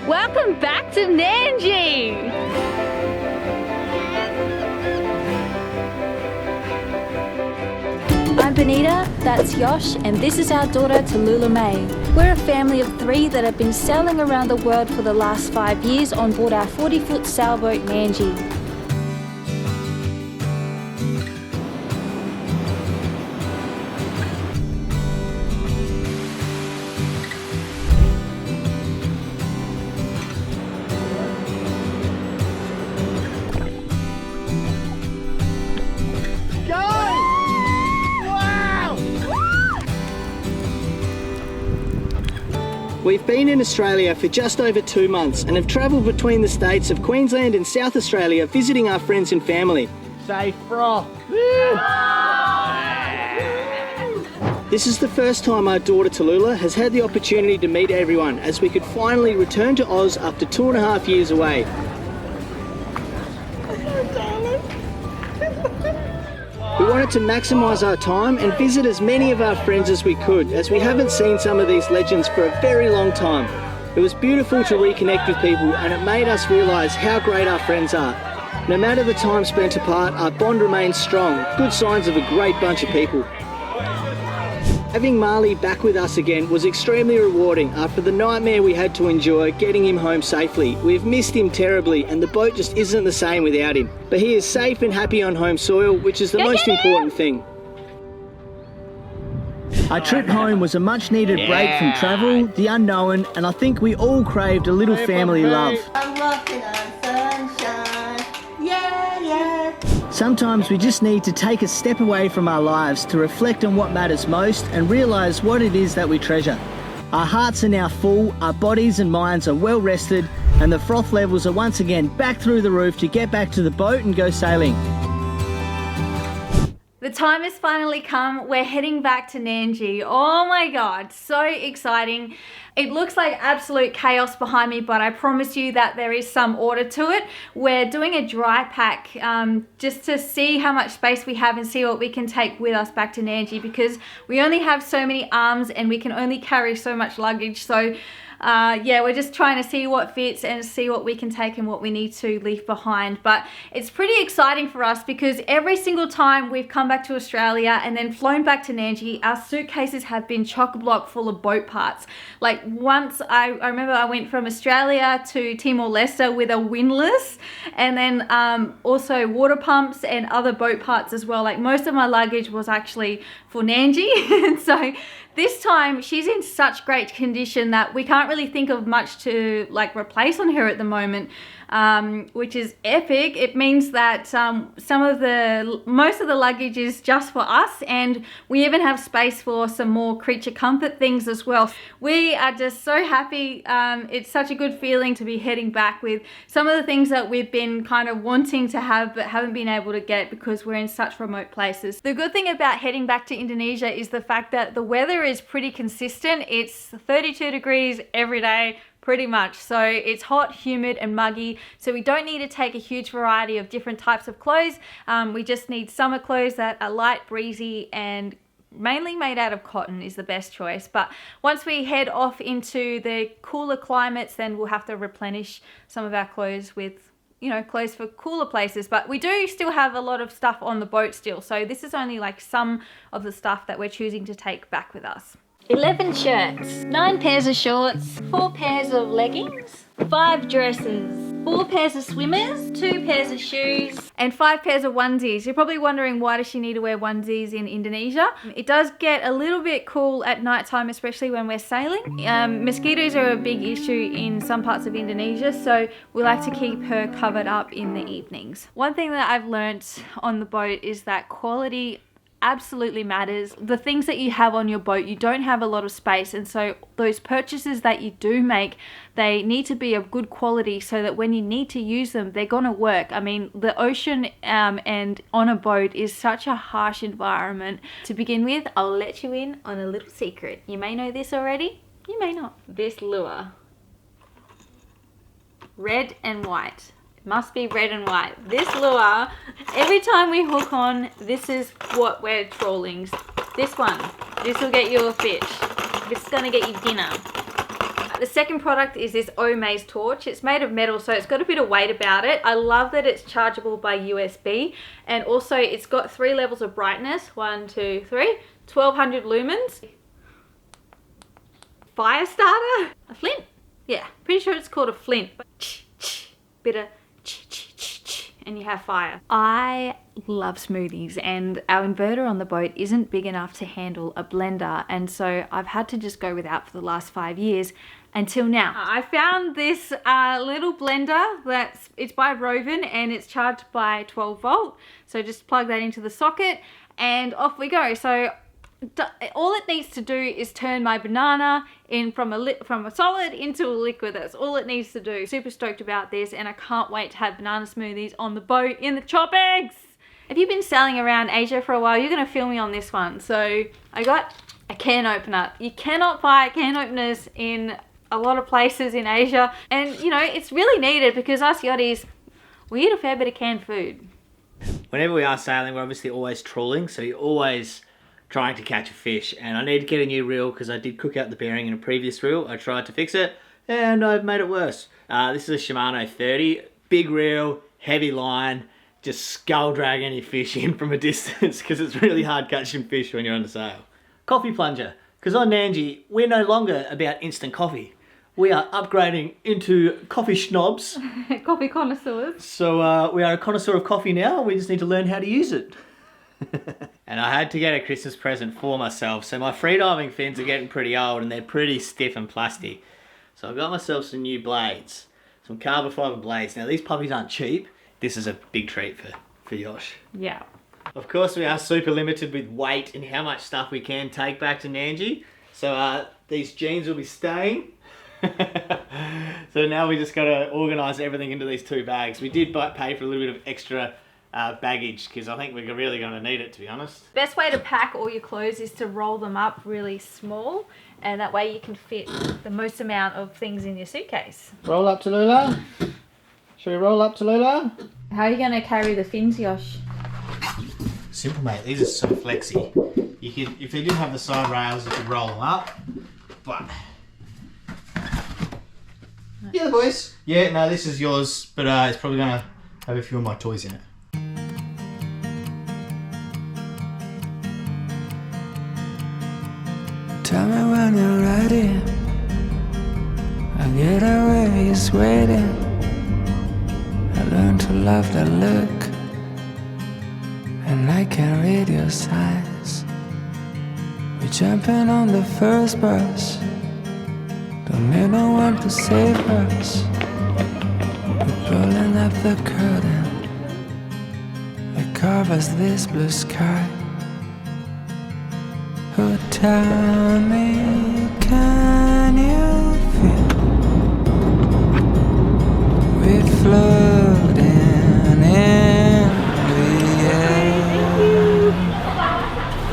Welcome back to Nandji! I'm Benita, that's Yosh, and this is our daughter Tallulah May. We're a family of 3 that have been sailing around the world for the last 5 years on board our 40-foot sailboat Nandji. We've been in Australia for just over 2 months and have travelled between the states of Queensland and South Australia visiting our friends and family. Safe froth. This is the first time our daughter Tallulah has had the opportunity to meet everyone as we could finally return to Oz after 2.5 years away. We wanted to maximise our time and visit as many of our friends as we could, as we haven't seen some of these legends for a very long time. It was beautiful to reconnect with people, and it made us realise how great our friends are. No matter the time spent apart, our bond remains strong, good signs of a great bunch of people. Having Marley back with us again was extremely rewarding after the nightmare we had to endure getting him home safely. We've missed him terribly and the boat just isn't the same without him. But he is safe and happy on home soil, which is the most important thing. Our trip home was a much needed break from travel, the unknown, and I think we all craved a little family love. I'm walking on sunshine, yeah, yeah. Sometimes we just need to take a step away from our lives to reflect on what matters most and realise what it is that we treasure. Our hearts are now full, our bodies and minds are well rested, and the froth levels are once again back through the roof to get back to the boat and go sailing. The time has finally come. We're heading back to Nandji. Oh my God, so exciting. It looks like absolute chaos behind me, but I promise you that there is some order to it. We're doing a dry pack just to see how much space we have and see what we can take with us back to Nandji, because we only have so many arms and we can only carry so much luggage. So yeah, we're just trying to see what fits and see what we can take and what we need to leave behind. But it's pretty exciting for us because every single time we've come back to Australia and then flown back to Nandji, our suitcases have been chock-a-block full of boat parts. Like once I remember I went from Australia to Timor-Leste with a windlass, and then also water pumps and other boat parts as well. Like most of my luggage was actually for Nandji. And so this time she's in such great condition that we can't really think of much to like replace on her at the moment, which is epic. It means that most of the luggage is just for us, and we even have space for some more creature comfort things as well. We are just so happy. It's such a good feeling to be heading back with some of the things that we've been kind of wanting to have but haven't been able to get because we're in such remote places. The good thing about heading back to Indonesia is the fact that the weather is pretty consistent. It's 32 degrees every day, pretty much. So it's hot, humid and muggy. So we don't need to take a huge variety of different types of clothes. We just need summer clothes that are light, breezy and mainly made out of cotton is the best choice. But once we head off into the cooler climates, then we'll have to replenish some of our clothes with, you know, clothes for cooler places. But we do still have a lot of stuff on the boat still. So this is only like some of the stuff that we're choosing to take back with us. 11 shirts, 9 pairs of shorts, 4 pairs of leggings, 5 dresses, 4 pairs of swimmers, 2 pairs of shoes, and 5 pairs of onesies. You're probably wondering, why does she need to wear onesies in Indonesia? It does get a little bit cool at night time, especially when we're sailing. Mosquitoes are a big issue in some parts of Indonesia, so we like to keep her covered up in the evenings. One thing that I've learnt on the boat is that quality absolutely matters. The things that you have on your boat, you don't have a lot of space, and so those purchases that you do make, they need to be of good quality so that when you need to use them, they're gonna work. I mean, the ocean and on a boat is such a harsh environment. To begin with, I'll let you in on a little secret. You may know this already, you may not. This lure, red and white. Must be red and white. This lure, every time we hook on, this is what we're trawling. This one, this will get you a fish. This is gonna get you dinner. The second product is this Omaze torch. It's made of metal, so it's got a bit of weight about it. I love that it's chargeable by USB, and also it's got 3 levels of brightness. 1, 2, 3. 1200 lumens. Fire starter? A flint? Yeah, pretty sure it's called a flint. Bit of and you have fire. I love smoothies, and our inverter on the boat isn't big enough to handle a blender, and so I've had to just go without for the last 5 years until now. I found this little blender it's by Roven, and it's charged by 12 volt. So just plug that into the socket and off we go. So all it needs to do is turn my banana in from a solid into a liquid. That's all it needs to do. Super stoked about this, and I can't wait to have banana smoothies on the boat in the tropics. If you've been sailing around Asia for a while, you're gonna feel me on this one. So I got a can opener. You cannot buy can openers in a lot of places in Asia, and you know, it's really needed because us yachties, we eat a fair bit of canned food. Whenever we are sailing, we're obviously always trawling, so you're always trying to catch a fish, and I need to get a new reel because I did cook out the bearing in a previous reel. I tried to fix it and I've made it worse. This is a Shimano 30, big reel, heavy line, just skull drag any fish in from a distance because it's really hard catching fish when you're on the sail. Coffee plunger, because on Nandji we're no longer about instant coffee. We are upgrading into coffee schnobs. Coffee connoisseurs. So we are a connoisseur of coffee now. We just need to learn how to use it. And I had to get a Christmas present for myself. So my freediving fins are getting pretty old and they're pretty stiff and plastic. So I got myself some new blades, some carbon fibre blades. Now these puppies aren't cheap. This is a big treat for Yosh. Yeah. Of course we are super limited with weight and how much stuff we can take back to Nandji. So these jeans will be staying. So now we just got to organise everything into these 2 bags. We did pay for a little bit of extra baggage because I think we're really going to need it, to be honest. Best way to pack all your clothes is to roll them up really small, and that way you can fit the most amount of things in your suitcase. Roll up, Tallulah. Shall we roll up, Tallulah? How are you going to carry the fins, Yosh? Simple, mate. These are so flexy. You could, if they didn't have the side rails, you could roll them up. But yeah, boys. Yeah, no, this is yours, but it's probably going to have a few of my toys in it. Tell me when you're ready. I'll get away, he's waiting. I learned to love that look, and I can read your signs. We're jumping on the first bus. Don't need no one to save us. We're pulling up the curtain that covers this blue sky. Oh, tell me, can you feel we're floating in the air?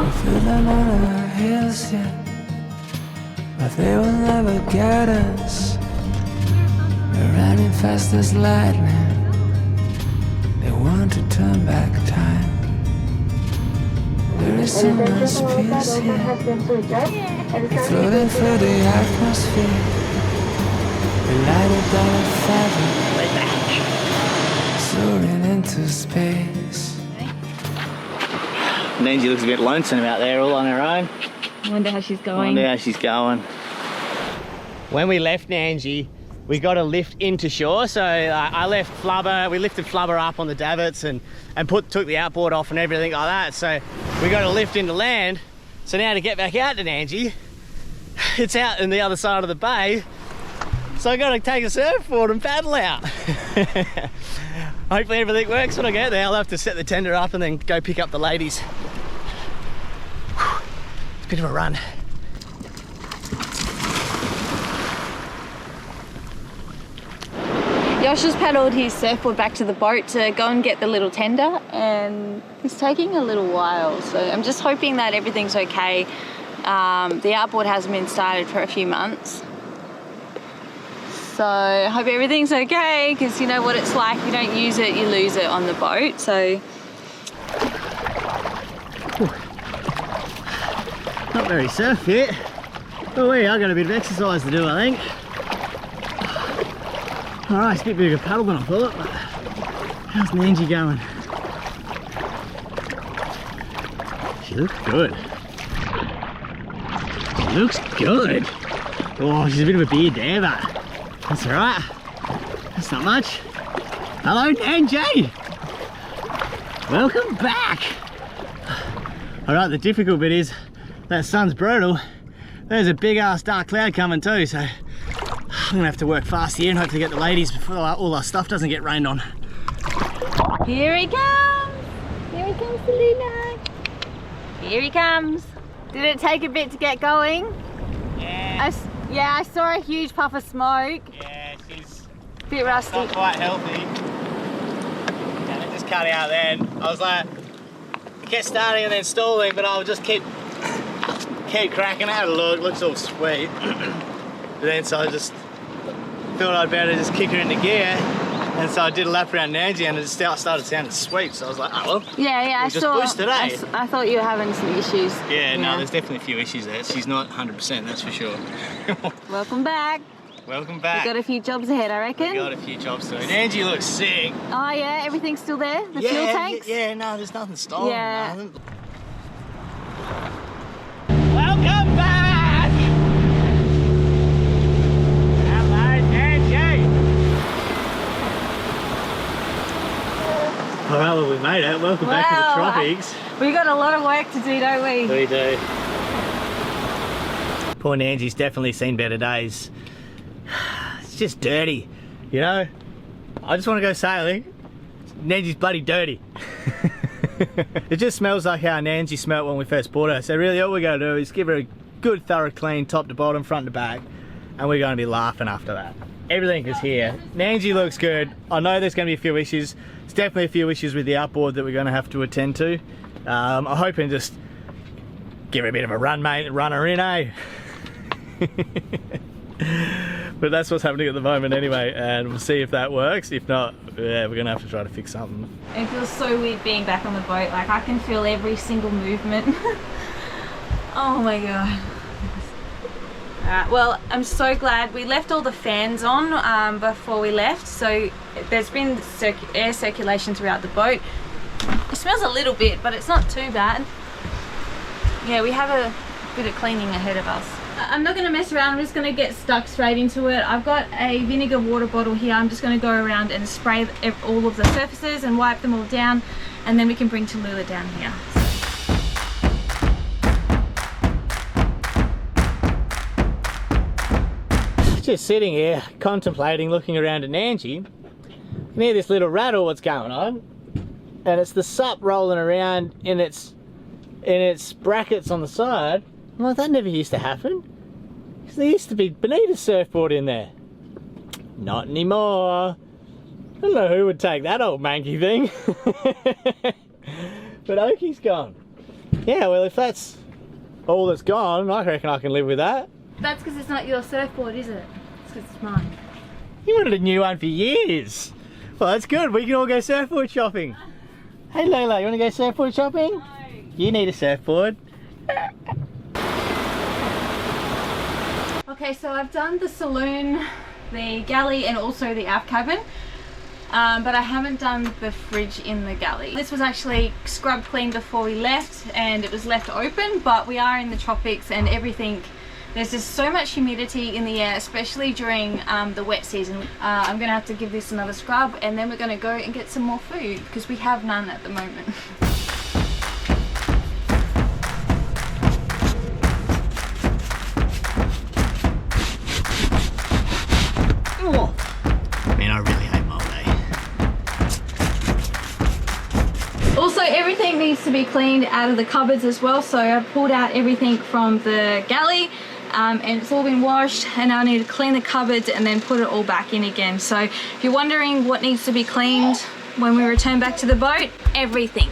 We feel them on our heels yet, but they will never get us. We're running fast as lightning. They want to turn back time. There is so much peace here. We're floating through the atmosphere. We light it down a feather, soaring into space. Nandji looks a bit lonesome out there all on her own. I wonder how she's I going. wonder how she's going. When we left Nandji, we got a lift into shore. So I left flubber, we lifted flubber up on the davits and took the outboard off and everything like that. So we got a lift into land. So now to get back out to Nandji, it's out in the other side of the bay. So I got to take a surfboard and paddle out. Hopefully everything works when I get there. I'll have to set the tender up and then go pick up the ladies. It's a bit of a run. Yosh has paddled his surfboard back to the boat to go and get the little tender, and it's taking a little while. So I'm just hoping that everything's okay. The outboard hasn't been started for a few months. So I hope everything's okay, because you know what it's like. If you don't use it, you lose it on the boat. So Not very surf yet, but we are got a bit of exercise to do, I think. Alright, it's a bit bigger paddle than I thought, but how's Nandji going? She looks good. She looks good. Oh, she's a bit of a beard there, but that's alright. That's not much. Hello, Nandji! Welcome back! Alright, the difficult bit is that sun's brutal. There's a big ass dark cloud coming too, so I'm gonna have to work fast here and hopefully get the ladies before all our stuff doesn't get rained on. Here he comes! Here he comes, Selena! Here he comes! Did it take a bit to get going? Yeah. I saw a huge puff of smoke. Yeah, she's A bit rusty. not quite healthy. And it just cut out then. I was like, kept starting and then stalling, but I'll just keep cracking. I had a look, looks all sweet. But then so I just thought I'd better just kick her into gear. And so I did a lap around Nandji and it started sounding sweet. So I was like, oh well, Yeah, we'll just boost it, eh? I thought you were having some issues. Yeah, no, there's definitely a few issues there. She's not 100%, that's for sure. Welcome back. Welcome back. We've got a few jobs ahead, I reckon. We've got a few jobs to do. Nandji looks sick. Oh yeah, everything's still there? The fuel tanks? Yeah, no, there's nothing stolen. Yeah. Nothing. Welcome back! Hello, Nandji! Alright, well we made it. Welcome back to the tropics. We got a lot of work to do, don't we? We do. Poor Nandji's definitely seen better days. It's just dirty, you know? I just want to go sailing. Nandji's bloody dirty. It just smells like how Nandji smelt when we first bought her. So really all we're going to do is give her a good thorough clean top to bottom, front to back, and we're going to be laughing after that. Everything is here. Nandji looks good. I know there's going to be a few issues. There's definitely a few issues with the outboard that we're going to have to attend to. I'm hoping just give her a bit of a run, mate, and run her in, eh? But that's what's happening at the moment anyway, and we'll see if that works. If not, yeah, we're gonna have to try to fix something. It feels so weird being back on the boat. Like I can feel every single movement. Oh my god. Alright, well, I'm so glad we left all the fans on before we left, so there's been air circulation throughout the boat. It smells a little bit, but it's not too bad. Yeah, we have a bit of cleaning ahead of us. I'm not going to mess around, I'm just going to get stuck straight into it. I've got a vinegar water bottle here. I'm just going to go around and spray all of the surfaces and wipe them all down, and then we can bring Tallulah down here. Just sitting here, contemplating, looking around at Nandji. You can hear this little rattle what's going on, and it's the sup rolling around in its brackets on the side. Well, that never used to happen. Because there used to be Bonita's surfboard in there. Not anymore. I don't know who would take that old manky thing. But Oki's gone. Yeah, well, if that's all that's gone, I reckon I can live with that. That's because it's not your surfboard, is it? It's because it's mine. You wanted a new one for years. Well, that's good. We can all go surfboard shopping. Hey, Lola, you want to go surfboard shopping? No. You need a surfboard. Okay, so I've done the saloon, the galley, and also the aft cabin, but I haven't done the fridge in the galley. This was actually scrub cleaned before we left, and it was left open, but we are in the tropics and everything. There's just so much humidity in the air, especially during the wet season. I'm gonna have to give this another scrub, and then we're gonna go and get some more food because we have none at the moment. Man, I really hate Marley. Also, everything needs to be cleaned out of the cupboards as well, so I've pulled out everything from the galley and it's all been washed, and I need to clean the cupboards and then put it all back in again. So if you're wondering what needs to be cleaned when we return back to the boat, everything.